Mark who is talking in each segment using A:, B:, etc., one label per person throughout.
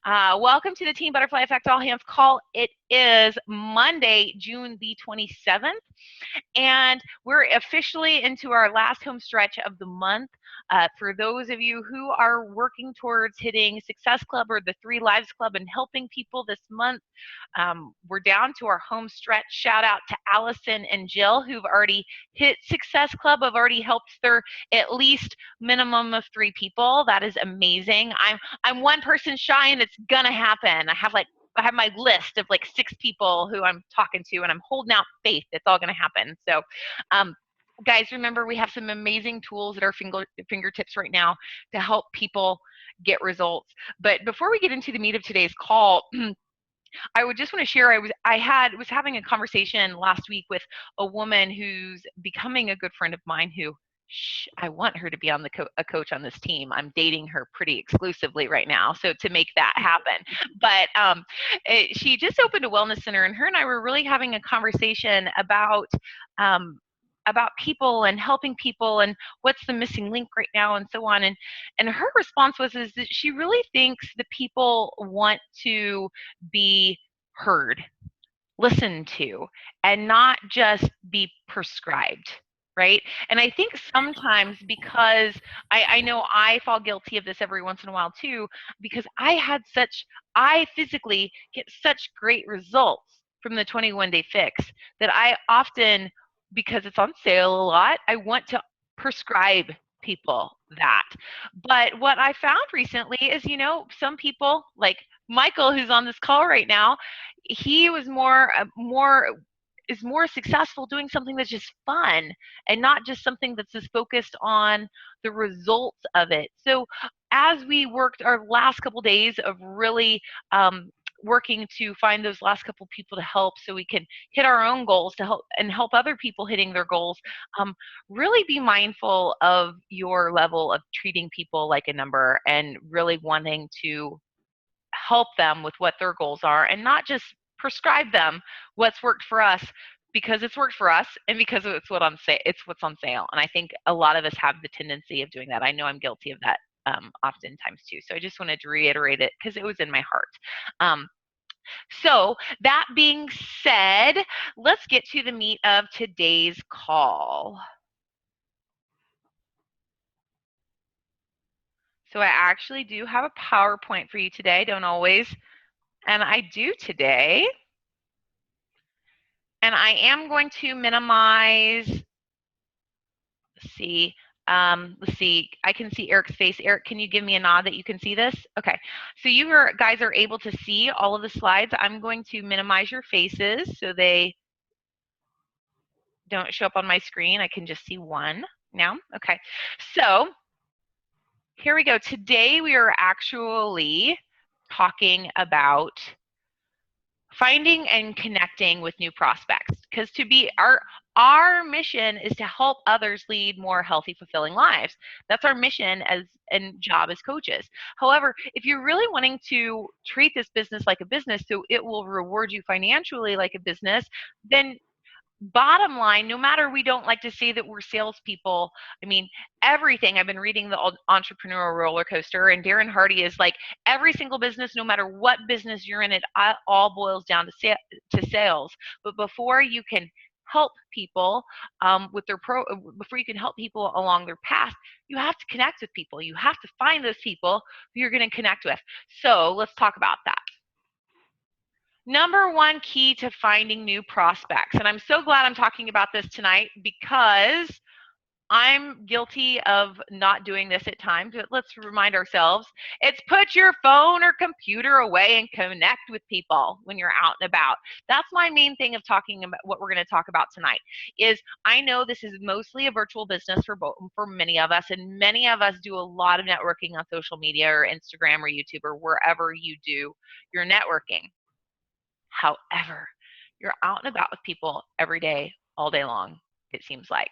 A: Welcome to the Team Butterfly Effect All Hands Call. It is Monday, June the 27th, and we're officially into our last home stretch of the month. For those of you who are working towards hitting Success Club or the 3 Lives Club and helping people this month, we're down to our home stretch. Shout out to Allison and Jill, who've already hit Success Club. I've already helped their at least minimum of 3 people. That is amazing. I'm one person shy, and it's gonna happen. I have my list of like 6 people who I'm talking to, and I'm holding out faith it's all going to happen. So, guys, remember we have some amazing tools at our fingertips right now to help people get results. But before we get into the meat of today's call, I would just want to share was having a conversation last week with a woman who's becoming a good friend of mine who I want her to be on a coach on this team. I'm dating her pretty exclusively right now, so to make that happen. But she just opened a wellness center, and her and I were really having a conversation about people and helping people and what's the missing link right now and so on. And her response was is that she really thinks that people want to be heard, listened to, and not just be prescribed. Right. And I think sometimes because I know I fall guilty of this every once in a while too, because I physically get such great results from the 21-day fix that I often, because it's on sale a lot, I want to prescribe people that. But what I found recently is, some people like Michael, who's on this call right now, he was is more successful doing something that's just fun and not just something that's just focused on the results of it. So as we worked our last couple days of really working to find those last couple people to help so we can hit our own goals to help other people hitting their goals, really be mindful of your level of treating people like a number and really wanting to help them with what their goals are and not just prescribe them what's worked for us because it's worked for us and because it's what's on sale. And I think a lot of us have the tendency of doing that. I know I'm guilty of that oftentimes too. So I just wanted to reiterate it because it was in my heart. So that being said, let's get to the meat of today's call. So I actually do have a PowerPoint for you today. Don't always. And I do today. And I am going to minimize, let's see, I can see Eric's face. Eric, can you give me a nod that you can see this? Okay, so you guys are able to see all of the slides. I'm going to minimize your faces so they don't show up on my screen. I can just see one now. Okay, so here we go. Today we are actually talking about finding and connecting with new prospects, because our mission is to help others lead more healthy, fulfilling lives. That's our mission and job as coaches. However, if you're really wanting to treat this business like a business so it will reward you financially like a business, then bottom line, no matter, we don't like to say that we're salespeople. I mean, everything. I've been reading the Entrepreneurial Roller Coaster, and Darren Hardy is like, every single business, no matter what business you're in, it all boils down to sales. But before you can help people before you can help people along their path, you have to connect with people. You have to find those people who you're going to connect with. So let's talk about that. Number one key to finding new prospects. And I'm so glad I'm talking about this tonight because I'm guilty of not doing this at times, but let's remind ourselves. It's put your phone or computer away and connect with people when you're out and about. That's my main thing of talking about what we're going to talk about tonight. Is I know this is mostly a virtual business for many of us, and many of us do a lot of networking on social media or Instagram or YouTube or wherever you do your networking. However, you're out and about with people every day, all day long, it seems like,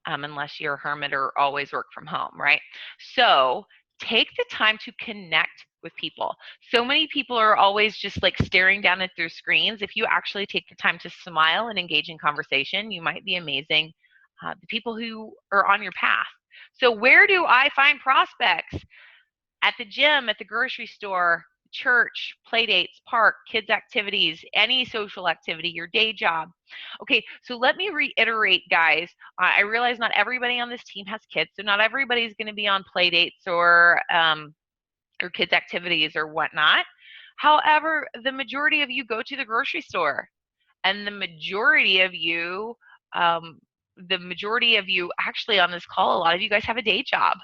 A: unless you're a hermit or always work from home, right? So take the time to connect with people. So many people are always just like staring down at their screens. If you actually take the time to smile and engage in conversation, you might be amazing the people who are on your path. So where do I find prospects? At the gym, at the grocery store, church, play dates, park, kids activities, any social activity, your day job. Okay, so let me reiterate, guys. I realize not everybody on this team has kids, so not everybody's going to be on play dates or kids activities or whatnot. However, the majority of you go to the grocery store, and the majority of you actually on this call, a lot of you guys have a day job.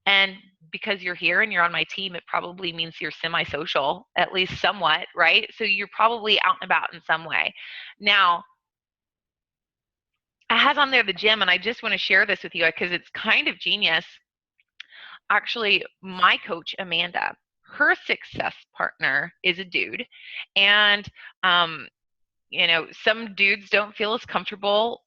A: And because you're here and you're on my team, it probably means you're semi-social, at least somewhat, right? So you're probably out and about in some way. Now, I have on there the gym, and I just want to share this with you because it's kind of genius. Actually, my coach, Amanda, her success partner is a dude. And, some dudes don't feel as comfortable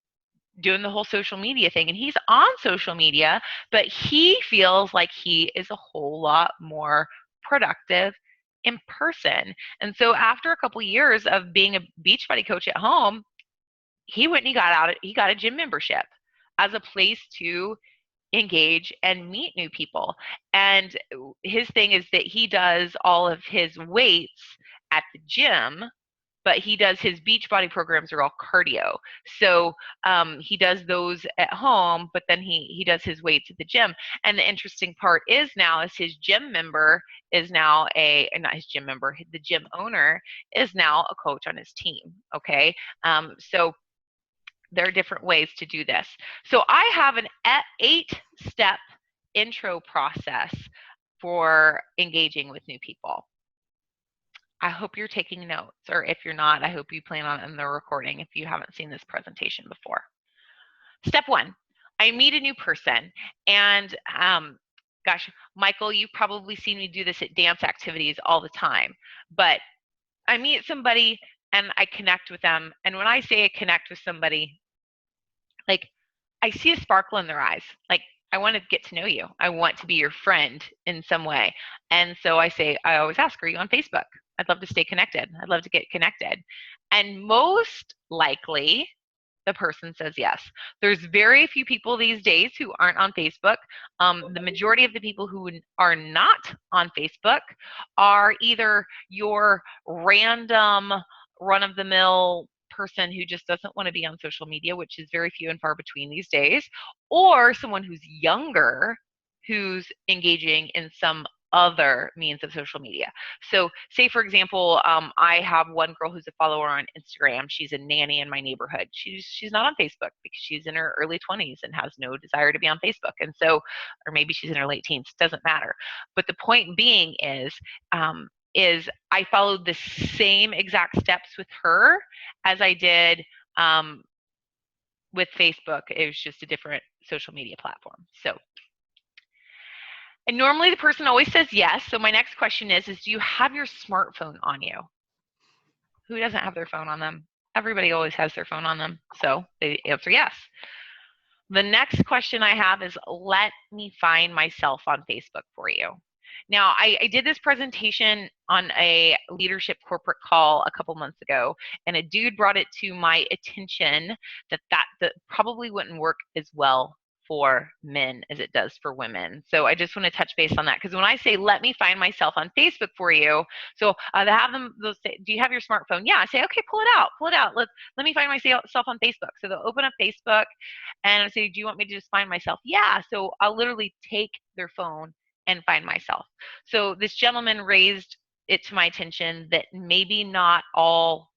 A: doing the whole social media thing, and he's on social media, but he feels like he is a whole lot more productive in person. And so after a couple of years of being a Beachbody coach at home, he went and he got a gym membership as a place to engage and meet new people. And his thing is that he does all of his weights at the gym, but he does his Beachbody programs are all cardio. So he does those at home, but then he does his weights at the gym. And the interesting part is now is his gym member is now not his gym member, the gym owner is now a coach on his team. Okay. So there are different ways to do this. So I have an 8-step intro process for engaging with new people. I hope you're taking notes, or if you're not, I hope you plan on it in the recording if you haven't seen this presentation before. Step 1, I meet a new person, and gosh, Michael, you've probably seen me do this at dance activities all the time, but I meet somebody and I connect with them, and when I say I connect with somebody, like I see a sparkle in their eyes, like I want to get to know you. I want to be your friend in some way. And so I always ask, are you on Facebook? I'd love to stay connected. I'd love to get connected. And most likely, the person says yes. There's very few people these days who aren't on Facebook. The majority of the people who are not on Facebook are either your random run-of-the-mill person who just doesn't want to be on social media, which is very few and far between these days, or someone who's younger who's engaging in some other means of social media. So say, for example, I have one girl who's a follower on Instagram. She's a nanny in my neighborhood. She's not on Facebook because she's in her early 20s and has no desire to be on Facebook. And so, or maybe she's in her late teens, doesn't matter. But the point being is I followed the same exact steps with her as I did with Facebook. It was just a different social media platform. So, and normally the person always says yes. So my next question is do you have your smartphone on you? Who doesn't have their phone on them? Everybody always has their phone on them. So they answer yes. The next question I have is let me find myself on Facebook for you. Now, I did this presentation on a leadership corporate call a couple months ago, and a dude brought it to my attention that probably wouldn't work as well for men as it does for women. So I just want to touch base on that, because when I say let me find myself on Facebook for you, so they'll say, do you have your smartphone? Yeah. I say, okay, pull it out. Let me find myself on Facebook. So they'll open up Facebook and I'll say, do you want me to just find myself? Yeah. So I'll literally take their phone and find myself. So this gentleman raised it to my attention that maybe not all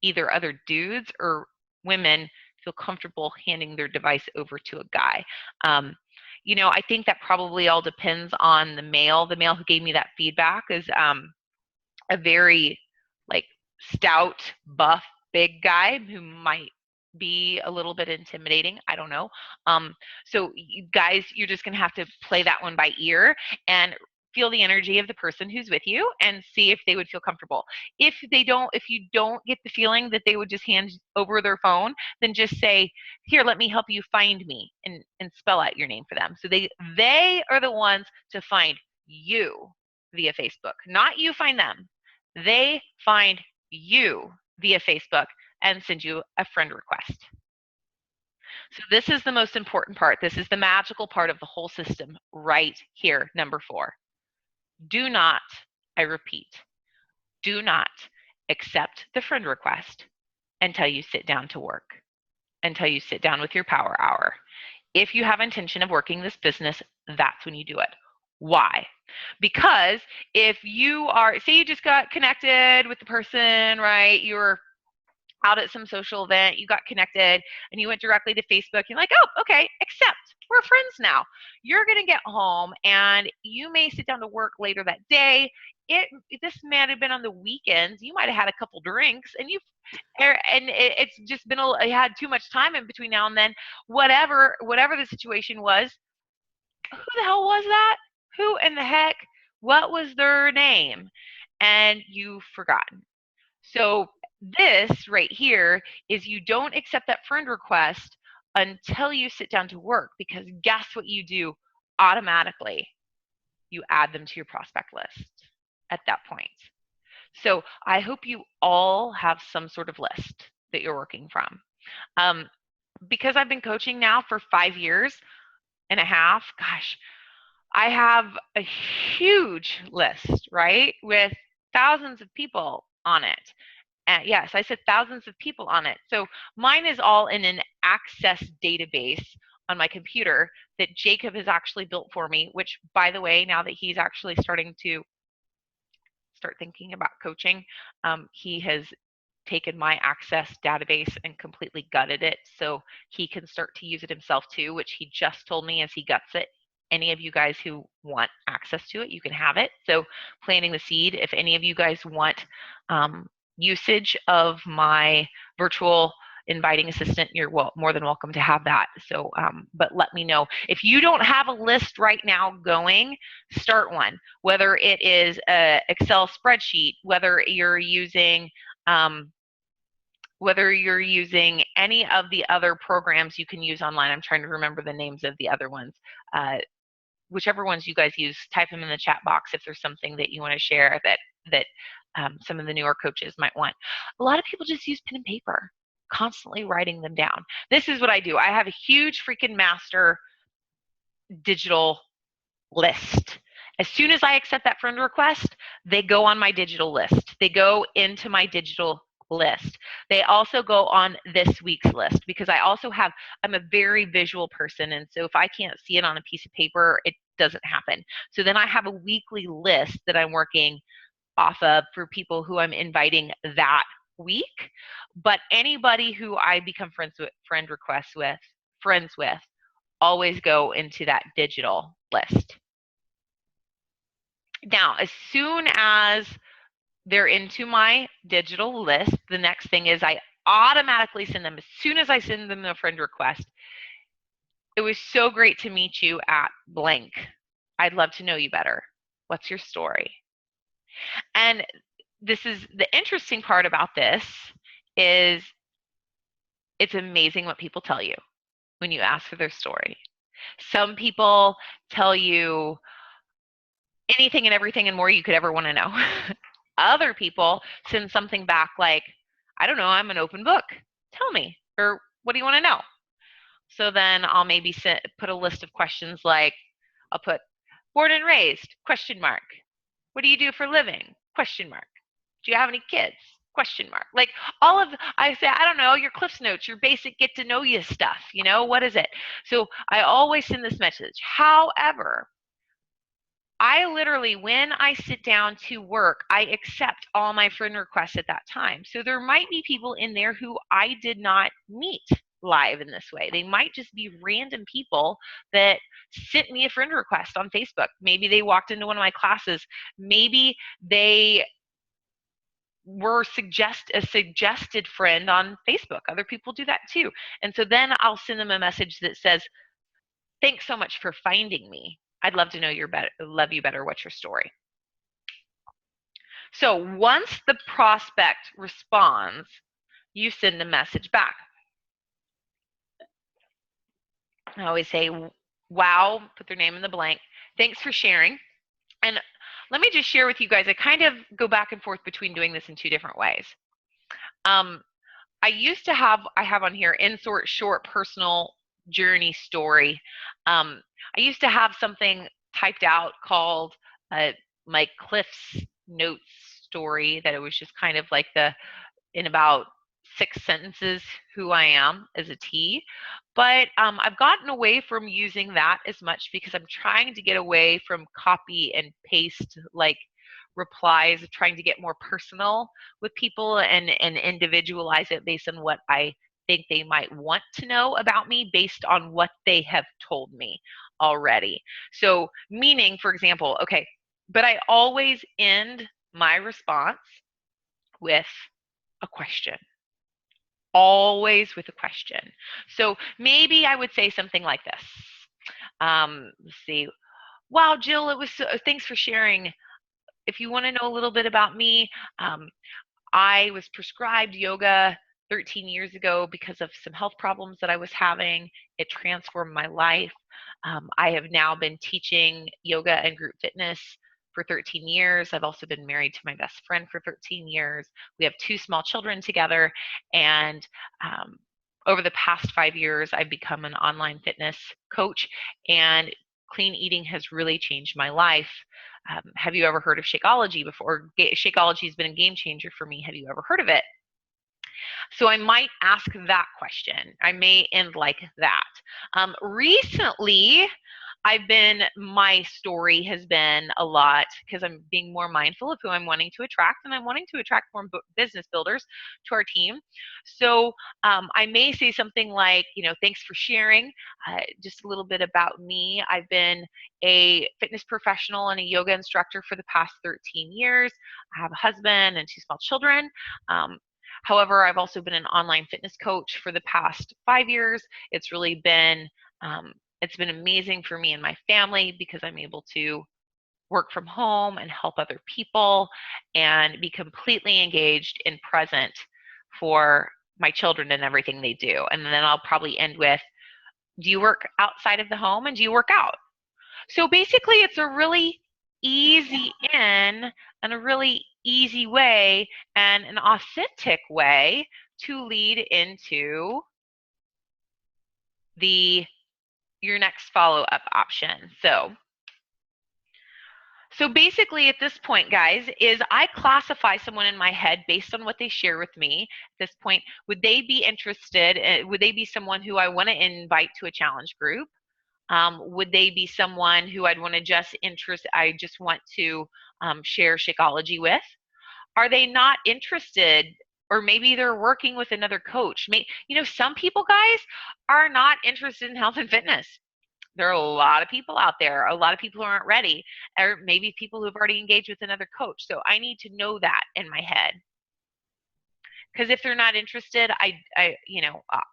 A: either other dudes or women feel comfortable handing their device over to a guy. I think that probably all depends on the male. The male who gave me that feedback is a very stout, buff, big guy who might be a little bit intimidating. I don't know. So you guys, you're just going to have to play that one by ear and feel the energy of the person who's with you and see if they would feel comfortable. If you don't get the feeling that they would just hand over their phone, then just say, here, let me help you find me, and spell out your name for them. So they are the ones to find you via Facebook, not you find them. They find you via Facebook and send you a friend request. So this is the most important part. This is the magical part of the whole system right here, number 4. Do not I repeat, do not accept the friend request until you sit down to work, until you sit down with your power hour. If you have intention of working this business, that's when you do it. Why? Because if you are, say you just got connected with the person, right? You were out at some social event, you got connected, and you went directly to Facebook. You're like, oh, okay, accept. We're friends now. You're going to get home, and you may sit down to work later that day. This might have been on the weekends. You might have had a couple drinks, and it's just been you had too much time in between now and then. Whatever the situation was, who the hell was that? Who in the heck? What was their name? And you've forgotten. So this right here is you don't accept that friend request until you sit down to work, because guess what you do automatically? You add them to your prospect list at that point. So I hope you all have some sort of list that you're working from. Because I've been coaching now for 5 years and a half, gosh, I have a huge list, right, with thousands of people on it. Yes, I said thousands of people on it. So mine is all in an Access database on my computer that Jacob has actually built for me, which, by the way, now that he's actually starting to start thinking about coaching, he has taken my Access database and completely gutted it so he can start to use it himself too, which he just told me as he guts it. Any of you guys who want access to it, you can have it. So planting the seed, if any of you guys want usage of my virtual inviting assistant, you're more than welcome to have that. So, but let me know. If you don't have a list right now going, start one, whether it is an Excel spreadsheet, whether you're using any of the other programs you can use online. I'm trying to remember the names of the other ones. Whichever ones you guys use, type them in the chat box if there's something that you want to share that some of the newer coaches might want. A lot of people just use pen and paper, constantly writing them down. This is what I do. I have a huge freaking master digital list. As soon as I accept that friend request, they go on my digital list. They go into my digital list. They also go on this week's list, because I'm a very visual person, and so if I can't see it on a piece of paper, it doesn't happen. So then I have a weekly list that I'm working off of for people who I'm inviting that week. But anybody who I become friends with, always go into that digital list. Now, as soon as they're into my digital list, the next thing is I automatically send them, as soon as I send them a friend request, it was so great to meet you at blank. I'd love to know you better. What's your story? And this is the interesting part about this, is it's amazing what people tell you when you ask for their story. Some people tell you anything and everything and more you could ever want to know. Other people send something back like, I don't know, I'm an open book. Tell me, or what do you want to know? So then I'll maybe put a list of questions like, I'll put born and raised, question mark. What do you do for a living? Question mark. Do you have any kids? Question mark. Like I say, I don't know, your Cliff's Notes, your basic get to know you stuff, what is it? So I always send this message. However, I literally, when I sit down to work, I accept all my friend requests at that time. So there might be people in there who I did not meet live in this way. They might just be random people that sent me a friend request on Facebook. Maybe they walked into one of my classes. Maybe they were a suggested friend on Facebook. Other people do that too. And so then I'll send them a message that says, thanks so much for finding me. I'd love to know love you better. What's your story? So once the prospect responds, you send a message back. I always say, wow, put their name in the blank. Thanks for sharing. And let me just share with you guys, I kind of go back and forth between doing this in two different ways. I have on here, insert short personal journey story. I used to have something typed out called my Cliff's notes story that it was just kind of like in about 6 sentences who I am as a T. But I've gotten away from using that as much because I'm trying to get away from copy and paste like replies, trying to get more personal with people and individualize it based on what I think they might want to know about me based on what they have told me already. So meaning, for example, okay, but I always end my response with a question. Always with a question. So maybe I would say something like this. Let's see. Wow, Jill, it was thanks for sharing. If you want to know a little bit about me, um, I was prescribed yoga 13 years ago because of some health problems that I was having. It transformed my life. I have now been teaching yoga and group fitness for 13 years. I've also been married to my best friend for 13 years. We have 2 small children together. And over the past 5 years, I've become an online fitness coach, and clean eating has really changed my life. Have you ever heard of Shakeology before? Shakeology has been a game changer for me. Have you ever heard of it? So I might ask that question. I may end like that. Recently, my story has been a lot because I'm being more mindful of who I'm wanting to attract, and I'm wanting to attract more business builders to our team. So I may say something like, thanks for sharing just a little bit about me. I've been a fitness professional and a yoga instructor for the past 13 years. I have a husband and 2 small children. However, I've also been an online fitness coach for the past 5 years. It's really been it's been amazing for me and my family because I'm able to work from home and help other people and be completely engaged and present for my children and everything they do. And then I'll probably end with, do you work outside of the home and do you work out? So basically, it's a really easy in and a really easy way and an authentic way to lead into your next follow-up option. So basically at this point, guys, is I classify someone in my head based on what they share with me. At this point, would they be interested? Would they be someone who I want to invite to a challenge group? Would they be someone who I just want to share Shakeology with? Are they not interested? Or maybe they're working with another coach. Some people, guys, are not interested in health and fitness. There are a lot of people out there, a lot of people who aren't ready, or maybe people who've already engaged with another coach. So I need to know that in my head. Because if they're not interested,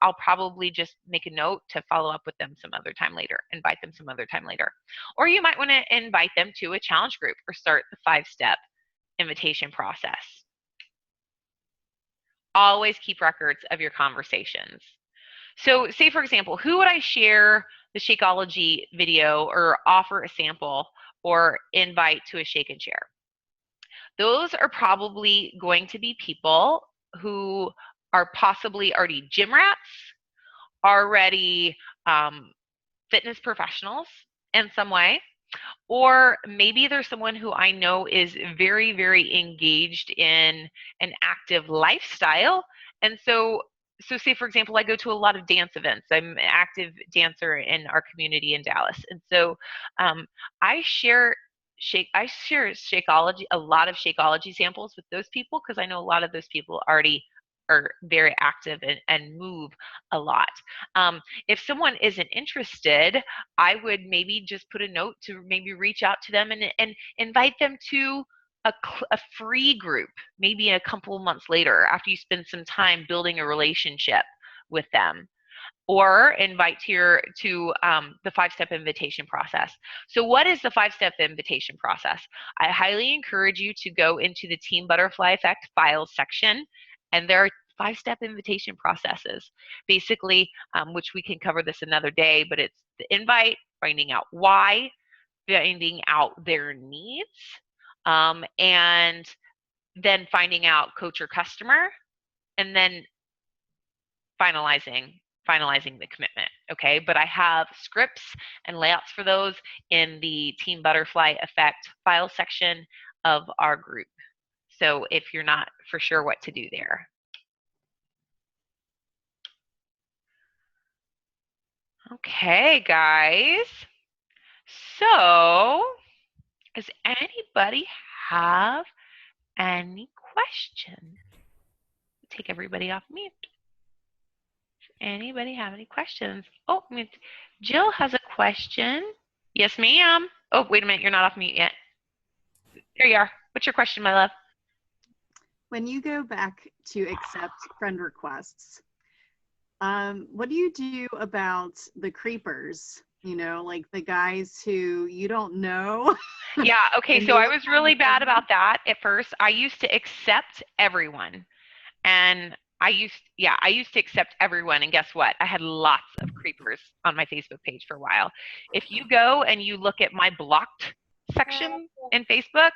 A: I'll probably just make a note to follow up with them some other time later, invite them some other time later. Or you might want to invite them to a challenge group or start the 5-step invitation process. Always keep records of your conversations. So say, for example, who would I share the Shakeology video or offer a sample or invite to a shake and share? Those are probably going to be people who are possibly already gym rats, already fitness professionals in some way, or maybe there's someone who I know is very, very engaged in an active lifestyle. And so say, for example, I go to a lot of dance events. I'm an active dancer in our community in Dallas. And so I share Shakeology, a lot of Shakeology samples with those people because I know a lot of those people already are very active and move a lot. If someone isn't interested, I would maybe just put a note to maybe reach out to them and invite them to a free group, maybe a couple of months later after you spend some time building a relationship with them. Or invite to the 5-step invitation process. So what is the 5-step invitation process? I highly encourage you to go into the Team Butterfly Effect files section, and there are 5-step invitation processes, basically, which we can cover this another day, but it's the invite, finding out why, finding out their needs, and then finding out coach or customer, and then finalizing the commitment. Okay, but I have scripts and layouts for those in the Team Butterfly Effect file section. of our group. So if you're not for sure what to do there. Okay, guys. So, does anybody have any questions? Take everybody off mute. Does anybody have any questions? Oh, Jill has a question. Yes, ma'am. Oh, wait a minute. You're not off mute yet. There you are. What's your question, my love?
B: When you go back to accept friend requests, what do you do about the creepers? You know, like the guys who you don't know?
A: Yeah, okay, so I was really bad about that at first. I used to accept everyone. And I used to accept everyone, and guess what? I had lots of creepers on my Facebook page for a while. If you go and you look at my blocked section in Facebook,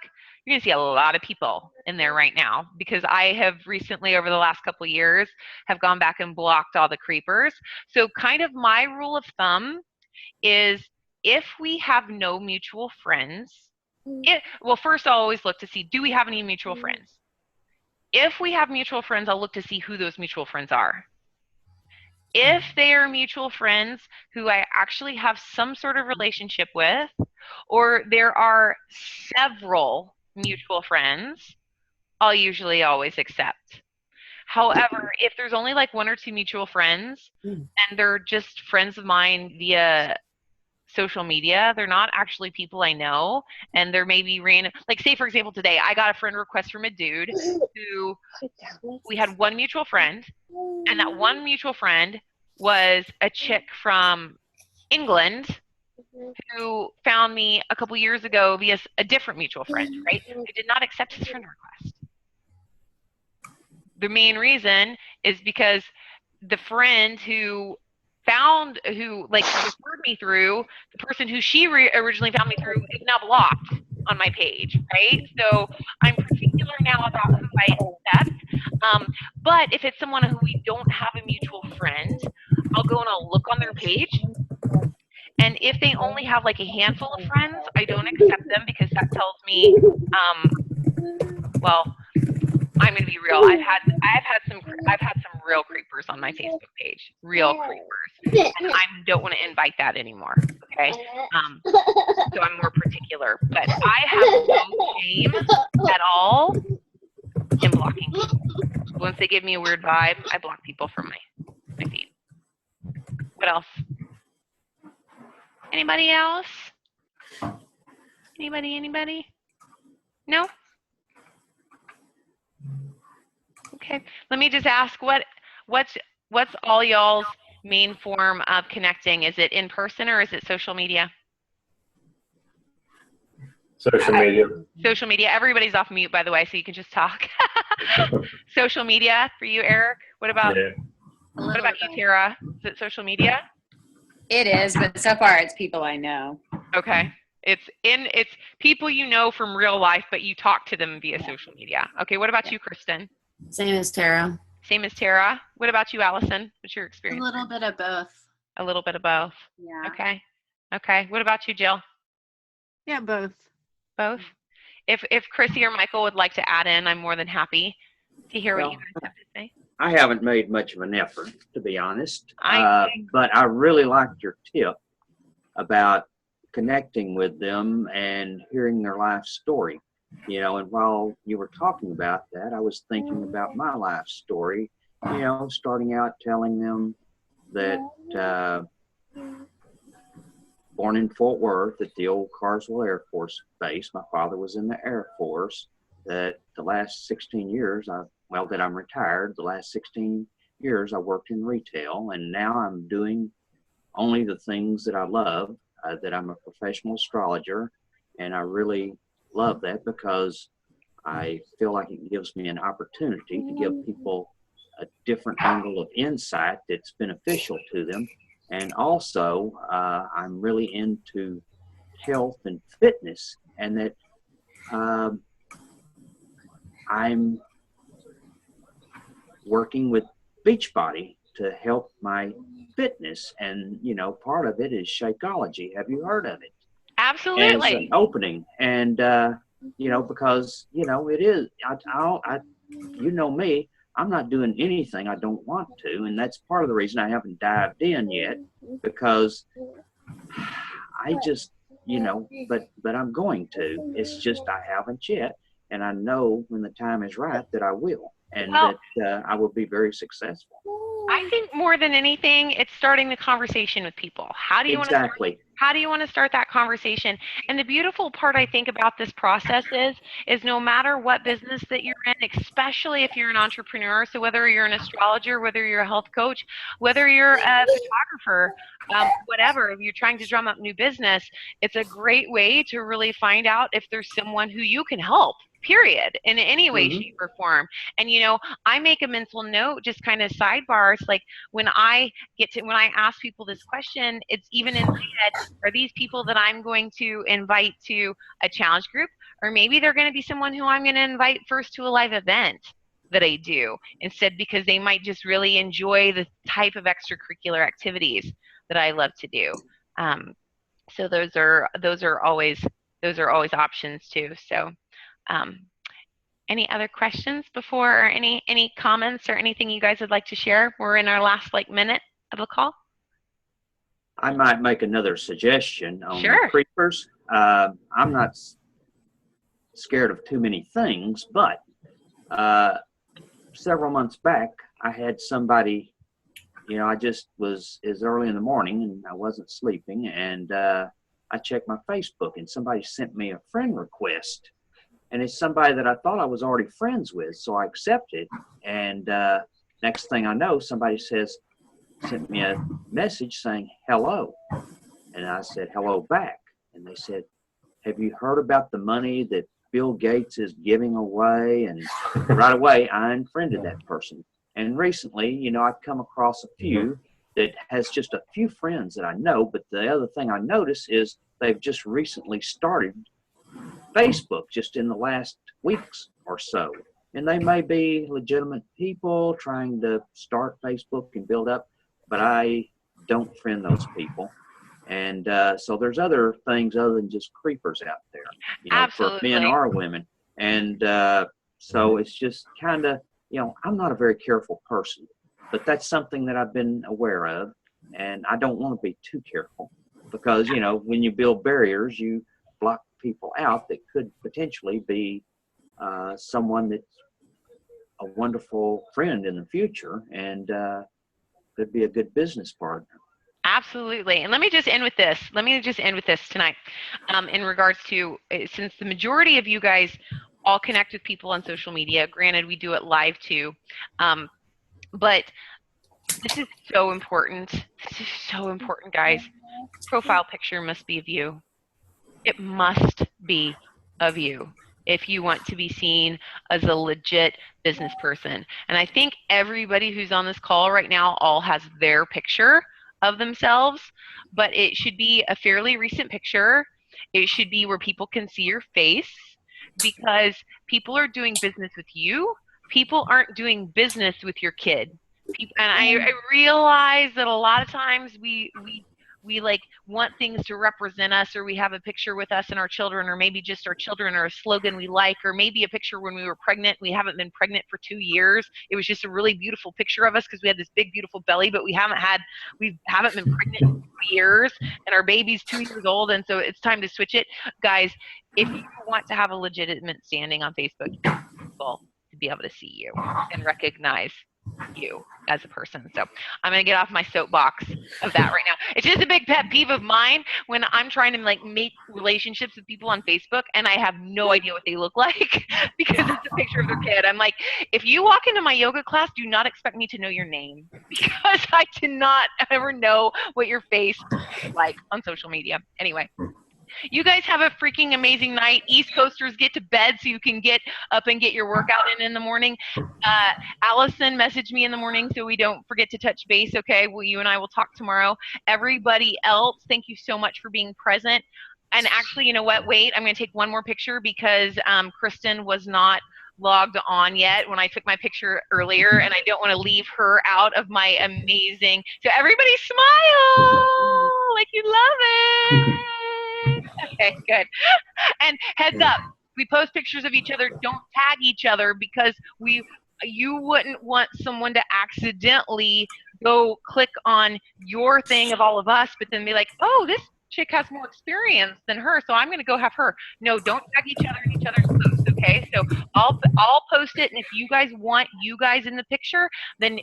A: you're gonna see a lot of people in there right now, because I have recently, over the last couple of years, have gone back and blocked all the creepers. So kind of my rule of thumb is, if we have no mutual friends, well, first I'll always look to see, do we have any mutual friends? If we have mutual friends, I'll look to see who those mutual friends are. If they are mutual friends who I actually have some sort of relationship with, or there are several mutual friends, I'll usually always accept. However, if there's only like one or two mutual friends, and they're just friends of mine via social media, they're not actually people I know, and they're maybe random. Like, say for example, today I got a friend request from a dude who, we had one mutual friend, and that one mutual friend was a chick from England who found me a couple years ago via a different mutual friend, right? I did not accept his friend request. The main reason is because the friend who referred me through, the person who she originally found me through, is now blocked on my page, right? So I'm particular now about who I accept. But if it's someone who we don't have a mutual friend, I'll go and I'll look on their page. And if they only have like a handful of friends, I don't accept them, because that tells me, well, I'm gonna be real. I've had some real creepers on my Facebook page, real creepers, and I don't want to invite that anymore. Okay, so I'm more particular. But I have no shame at all in blocking people. Once they give me a weird vibe, I block people from my feed. What else? Anybody else? Anybody? No? Okay. Let me just ask, what's all y'all's main form of connecting? Is it in person or is it social media?
C: Social media.
A: Social media. Everybody's off mute, by the way, so you can just talk. Social media for you, Eric. What about you, Tara? Is it social media?
D: It is, but so far it's people I know.
A: Okay. It's people you know from real life, but you talk to them via social media. Okay. What about you, Kristen?
E: Same as Tara.
A: Same as Tara. What about you, Allison? What's your experience?
E: A little bit of both.
A: A little bit of both.
E: Yeah.
A: Okay. What about you, Jill?
B: Yeah, both.
A: Both? If Chrissy or Michael would like to add in, I'm more than happy to hear what you guys have to say.
F: I haven't made much of an effort, to be honest.
A: I
F: but I really liked your tip about connecting with them and hearing their life story. You know, and while you were talking about that, I was thinking about my life story, you know, starting out telling them that born in Fort Worth at the old Carswell Air Force Base. My father was in the Air Force. That the last 16 years, that I'm retired, the last 16 years I worked in retail, and now I'm doing only the things that I love, that I'm a professional astrologer, and I really love that because I feel like it gives me an opportunity to give people a different angle of insight that's beneficial to them. And also, I'm really into health and fitness, and that I'm working with Beachbody to help my fitness. And, you know, part of it is Shakeology. Have you heard of it?
A: Absolutely.
F: As an opening. And because it is. You know me. I'm not doing anything I don't want to, and that's part of the reason I haven't dived in yet, because I just, but I'm going to. It's just I haven't yet, and I know when the time is right that I will, and
A: Well,
F: that I will be very successful.
A: I think more than anything, it's starting the conversation with people. How do you want to
F: Exactly.
A: how do you want to start that conversation? And the beautiful part I think about this process is no matter what business that you're in, especially if you're an entrepreneur, so whether you're an astrologer, whether you're a health coach, whether you're a photographer, whatever, if you're trying to drum up new business, it's a great way to really find out if there's someone who you can help, period, in any way,
F: Mhm.
A: shape, or form. And I make a mental note, just kind of sidebar. It's like when I ask people this question, it's even in my head, are these people that I'm going to invite to a challenge group? Or maybe they're going to be someone who I'm going to invite first to a live event that I do instead, because they might just really enjoy the type of extracurricular activities that I love to do. So those are always options too. So any other questions before, or any comments or anything you guys would like to share? We're in our last minute of the call.
F: I might make another suggestion on
A: Sure.
F: the creepers. I'm not scared of too many things, but several months back, I had somebody, I just was as early in the morning and I wasn't sleeping, and I checked my Facebook and somebody sent me a friend request. And it's somebody that I thought I was already friends with, so I accepted. And next thing I know, somebody sent me a message saying hello, and I said hello back. And they said, "Have you heard about the money that Bill Gates is giving away?" And right away, I unfriended that person. And recently, I've come across a few that has just a few friends that I know. But the other thing I notice is they've just recently started Facebook just in the last weeks or so. And they may be legitimate people trying to start Facebook and build up, but I don't friend those people. And so there's other things other than just creepers out there, for
A: Absolutely.
F: men or women. And so it's just kind of, I'm not a very careful person, but that's something that I've been aware of. And I don't want to be too careful because, when you build barriers, you block people out that could potentially be someone that's a wonderful friend in the future and could be a good business partner.
A: Absolutely. And let me just end with this. Tonight in regards to, since the majority of you guys all connect with people on social media, granted we do it live too, but this is so important. Guys. Profile picture must be of you. It must be of you if you want to be seen as a legit business person. And I think everybody who's on this call right now all has their picture of themselves, but it should be a fairly recent picture. It should be where people can see your face, because people are doing business with you. People aren't doing business with your kid. And I realize that a lot of times we want things to represent us, or we have a picture with us and our children, or maybe just our children, or a slogan we like, or maybe a picture when we were pregnant. We haven't been pregnant for 2 years. It was just a really beautiful picture of us because we had this big, beautiful belly, but we haven't been pregnant in 2 years, and our baby's 2 years old, and so it's time to switch it. Guys, if you want to have a legitimate standing on Facebook, people to be able to see you and recognize you as a person. So I'm going to get off my soapbox of that right now. It's just a big pet peeve of mine when I'm trying to make relationships with people on Facebook and I have no idea what they look like because it's a picture of their kid. I'm like, if you walk into my yoga class, do not expect me to know your name, because I do not ever know what your face is like on social media. Anyway. You guys have a freaking amazing night. East Coasters, get to bed so you can get up and get your workout in the morning. Allison messaged me in the morning so we don't forget to touch base, okay? Well, you and I will talk tomorrow. Everybody else, thank you so much for being present. And actually, you know what? Wait, I'm going to take one more picture because Kristen was not logged on yet when I took my picture earlier, and I don't want to leave her out of my amazing. So everybody smile like you love it. Okay, good. And heads up, we post pictures of each other, don't tag each other, because you wouldn't want someone to accidentally go click on your thing of all of us, but then be like, oh, this chick has more experience than her, so I'm going to go have her. No, don't tag each other in each other's posts, okay? So I'll post it, and if you guys want you guys in the picture, then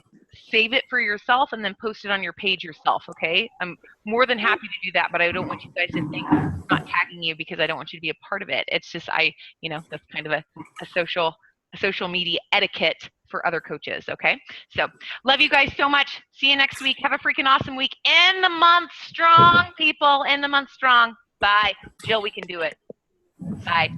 A: save it for yourself and then post it on your page yourself, okay? I'm more than happy to do that, but I don't want you guys to think I'm not tagging you because I don't want you to be a part of it. It's just that's kind of a social media etiquette for other coaches, okay? So love you guys so much. See you next week. Have a freaking awesome week. End the month strong, people. End the month strong. Bye. Jill, we can do it. Bye.